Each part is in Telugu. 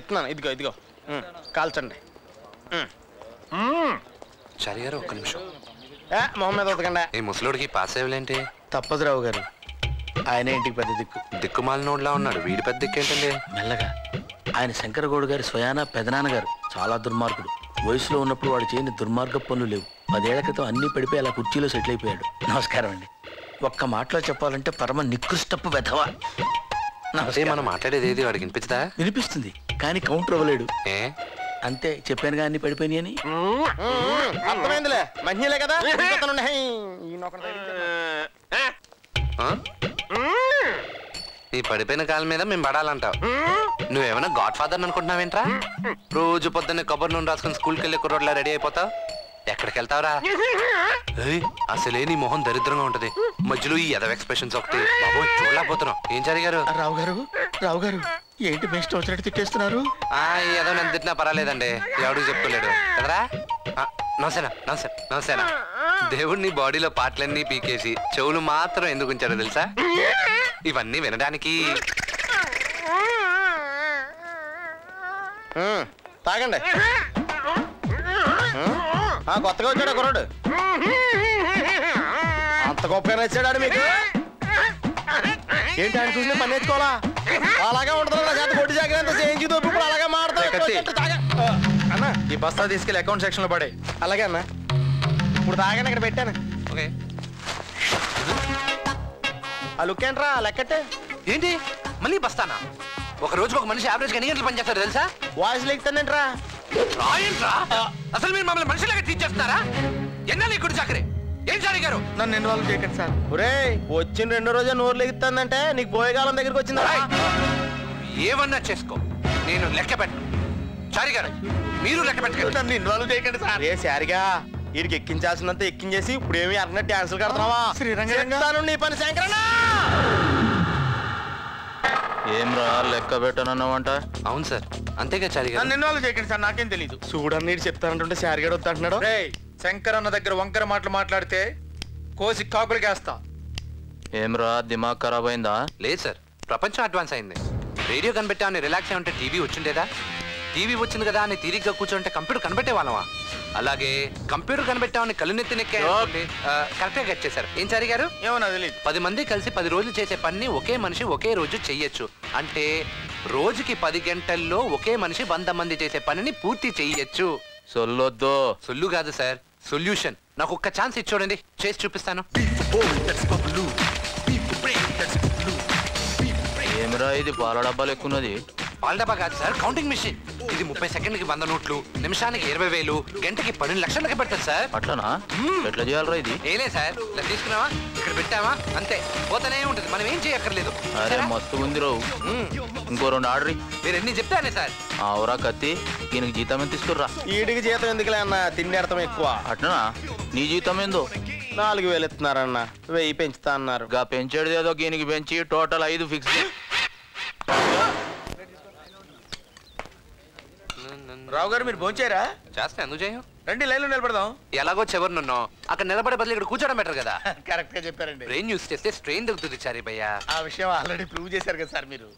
ఎత్తున్నాను. ఇదిగో ఇదిగో కాల్చండి. చారి గారు ఒక్క నిమిషం. మొహమ్మద్ ఉతకండి. ఈ ముసలోడికి పాస్ అయ్యలేంటి? తప్పదు రావు గారు, ఆయన ఇంటికి పెద్ద దిక్కు. దిక్కుమాలినోడ్లా ఉన్నాడు. వీడి పెద్ద దిక్కు ఏంటండి? మెల్లగా. ఆయన శంకరగౌడ్ గారి స్వయాన పెదనాన్నగారు. చాలా దుర్మార్గుడు. వయసులో ఉన్నప్పుడు వాడు చేయని దుర్మార్గ పనులు లేవు. 10 ఏళ్ల క్రితం అన్ని పడిపోయి అలా కుర్చీలో సెటిల్ అయిపోయాడు. నమస్కారం అండి. ఒక్క మాటలో చెప్పాలంటే పరమ నికృష్టపు వెధవ. అదే మనం మాట్లాడేది ఏది వాడికి వినిపించదా? వినిపిస్తుంది కానీ కౌంటర్ అవ్వలేడు. ఏ అంతే, చెప్పానుగా అన్ని పడిపోయినాయి అని. అర్థమైందిలే, మంచిలే కదా. ఈ పడిపోయిన కాలం మీద మేము పడాలంటావు. నువ్వేమైనా గాడ్ ఫాదర్ అనుకుంటున్నావేంట్రా? రోజు పొద్దున్నే కొబ్బరి నూనె రాసుకుని స్కూల్కి వెళ్ళి కుర్రోడ్లా రెడీ అయిపోతావు. ఎక్కడికి వెళ్తావురా? అసలే నీ మొహం దరిద్రంగా ఉంటది. మధ్యలో ఈ ఎదవ ఎక్స్ప్రెషన్స్ ఒకటి బాబోయ్ చూడలేకపోతున్నావు. ఏం జరిగారు? రావు గారు, రావు గారు ఏంటి మీ ఇష్టం వచ్చినట్టు తిట్టేస్తున్నారు? ఏదో నేను తిట్టినా పర్వాలేదండి, ఎవడికి చెప్పుకోలేడు కదరా. నమసేనా నమస్తే నమసేనా. దేవుడిని బాడీలో పాటలన్నీ పీకేసి చెవులు మాత్రం ఎందుకు ఉంచారో తెలుసా? ఇవన్నీ వినడానికి. తాగండి. కొత్తగా వచ్చాడు కుర్రాడు. అంత గొప్పగా నచ్చాడు మీకు. ఏంటి ఆయన చూసి పని నేర్చుకోవాలా? అలాగే ఉంటుంది నా చేత కొట్టి జాగ్రత్త చేయించి ఇప్పుడు అలాగే మాడతా. అన్న ఈ బస్తా తీసుకెళ్ళి అకౌంట్ సెక్షన్ లో పడే. అలాగే అన్న, ఇప్పుడు తాగాను ఇక్కడ పెట్టాను. ఓకే. ఆ లుక్ ఏంట్రా లెక్కట్టే? ఏంటి మళ్ళీ బస్తానా? ఒక రోజుకు ఒక మనిషి యావరేజ్ గా ఎన్ని గంటలు పనిచేస్తారు తెలుసా? వాయిస్ లెక్తానేంట్రా? అసలు మీరు మమ్మల్ని మనుషులాగా ట్రీట్ చేస్తున్నారా? ఎన్నాళ్ళు ఇక్కడ చాకరీ? ఏం సార్ గారు? నన్ను ఇన్వాల్వ్ చేయకండి సార్. ఒరే వచ్చిన 2 రోజే నోరు లెగుతుందంటే నీకు పోయేకాలం దగ్గరికి వచ్చిందా? ఏమన్నా చేసుకో, నేను లెక్క పెట్టను. చారి గారు మీరు లెక్క పెట్టకండి. నన్ను ఇన్వాల్వ్ చేయకండి సార్. ఏ సారిగా వీరికి ఎక్కించాల్సినంత ఎక్కించేసి ఇప్పుడు ఏమి అరగ డాన్సులు కడతావా? శ్రీరంగ నీ పని శంకరన్నా. ఏమ్రా లెక్క పెట్టనన్నావంట? అవును సార్, అంతేగా చారి గారు. నన్ను ఇన్వాల్వ్ చేయకండి సార్, నాకేం తెలీదు. చూడన్నీ చెప్తానంటుంటే సారిగాడు వద్దంటున్నాడు. శంకర్ అన్న దగ్గర వంకర మాటలు మాట్లాడితే కోసి కాకులకేస్తా. ఏమ్రా దిమాగ్ ఖరాబ్ అయిందా? లేదు సార్, ప్రపంచం అడ్వాన్స్ అయింది. రేడియో కనిపెట్టామని రిలాక్స్ అయ్యి ఉంటే టీవీ వచ్చిండేదా? టీవీ వచ్చింది కదా అని తీరిగ్గా కూర్చోంటే కంప్యూటర్ కనిపెట్టే వాళ్ళమా? అలాగే కంప్యూటర్ కనిపెట్టామని కళ్ళు నెత్తి నెక్కే కరెక్ట్గా గెట్ చేశారు. ఏం చారి గారు? ఏమన్నా తెలియదు. 10 మంది కలిసి 10 రోజులు చేసే పని ఒకే మనిషి ఒకే రోజు చెయ్యొచ్చు. అంటే రోజుకి 10 గంటల్లో ఒకే మనిషి 100 మంది చేసే పనిని పూర్తి చెయ్యొచ్చు. సొల్లొద్దు. సొల్లు కాదు సార్, సొల్యూషన్. నాకు ఒక్క ఛాన్స్ ఇచ్చి చూడండి, చేసి చూపిస్తాను. ఏమిరా ఇది పాల డబ్బాలు ఎక్కున్నది? పాల డబ్బా కాదు సార్, కౌంటింగ్ మిషన్. ఇది 30 సెకండ్లకి 100 నోట్లు, నిమిషానికి 20,000, గంటకి 12 లక్షలకి పెడతారు సార్. అట్లనా? ఎట్లా చేయాలరా ఇది? ఏలే సార్, ఇలా తీసుకున్నావా, ఇక్కడ పెట్టావా, అంతే పోతానే ఉంటుంది. మనం ఏం చేయక్కర్లేదు. అరే మస్తు ఉంది రావు. ఇంకో 2 ఆర్డర్. మీరు ఎన్ని చెప్తానే సార్. ఆవురా కత్తి, దీనికి జీతం ఎంత తీసుకుర్రా? ఈడికి జీతం ఎందుకులే అన్న, తిండి అర్థం ఎక్కువ. అట్లనా? నీ జీతం ఏందో? 4,000 ఇస్తున్నారన్న, 1000 పెంచుతా అన్నారు. గా పెంచేది ఏదో దీనికి పెంచి టోటల్ 5 ఫిక్స్. రావు గారు మీరు భోంచేరా? చేస్తే ఎందుకు చేయం? రండి లైన్లో నిలబడదాం. ఎలాగో చివరినున్నాం, అక్కడ నిలబడే బదులు ఇక్కడ కూర్చోడం బెటర్ కదా. కరెక్ట్ గా చెప్పారండి. బ్రెయిన్ యూస్ చేస్తే స్ట్రెయిన్ దొరుకుతుంది చారి భయ్యా. ఆ విషయం ఆల్రెడీ ప్రూవ్ చేశారు కదా సార్ మీరు.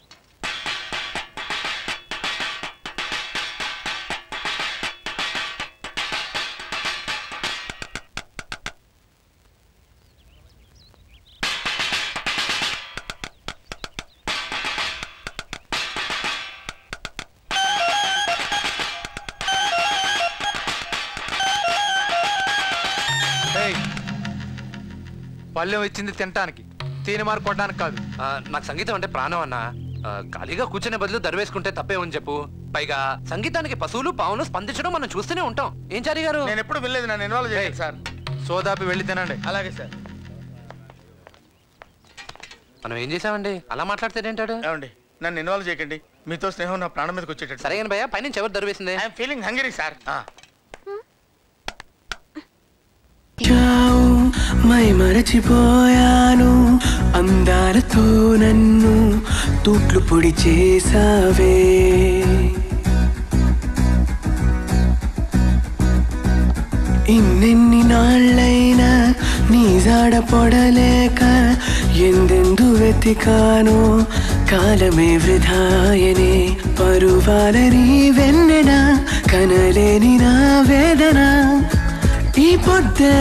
పళ్ళెం ఇచ్చింది తినటానికి, తీనిమారు కొట్టడానికి కాదు. నాకు సంగీతం అంటే ప్రాణం అన్న. ఖాళీగా కూర్చునే బదులు దరివేసుకుంటే తప్పేమని చెప్పు. పైగా సంగీతానికి పశువులు పావులు స్పందించడం మనం చూస్తూనే ఉంటాం. ఏం చారి గారు? నేను ఎప్పుడు వెళ్ళలేదు, నన్ను ఇన్వాల్వ్ చేయండి సార్. సోదాపి వెళ్ళి తినండి. అలాగే సార్. మనం ఏం చేసామండి, అలా మాట్లాడితేంటాడు? ఏమండి నన్ను ఇన్వాల్వ్ చేయకండి, మీతో స్నేహం నా ప్రాణం మీదకి వచ్చేటట్టు. సరే కానీ భయ్యా, పైనుంచి ఎవరు దరివేసింది? I'm feeling hungry sir. మై మరచిపోయాను, అందాలతో నన్ను తూట్లు పొడి చేసావే. ఇన్నెన్ని నాళ్ళైనా నీ జాడ పొడలేక ఎందెందు వెతికానో, కాలమే వృధాయనే. పరువ ఇవ్వాలని వెన్నెన కనలేని నా వేదన ఈ పొద్దే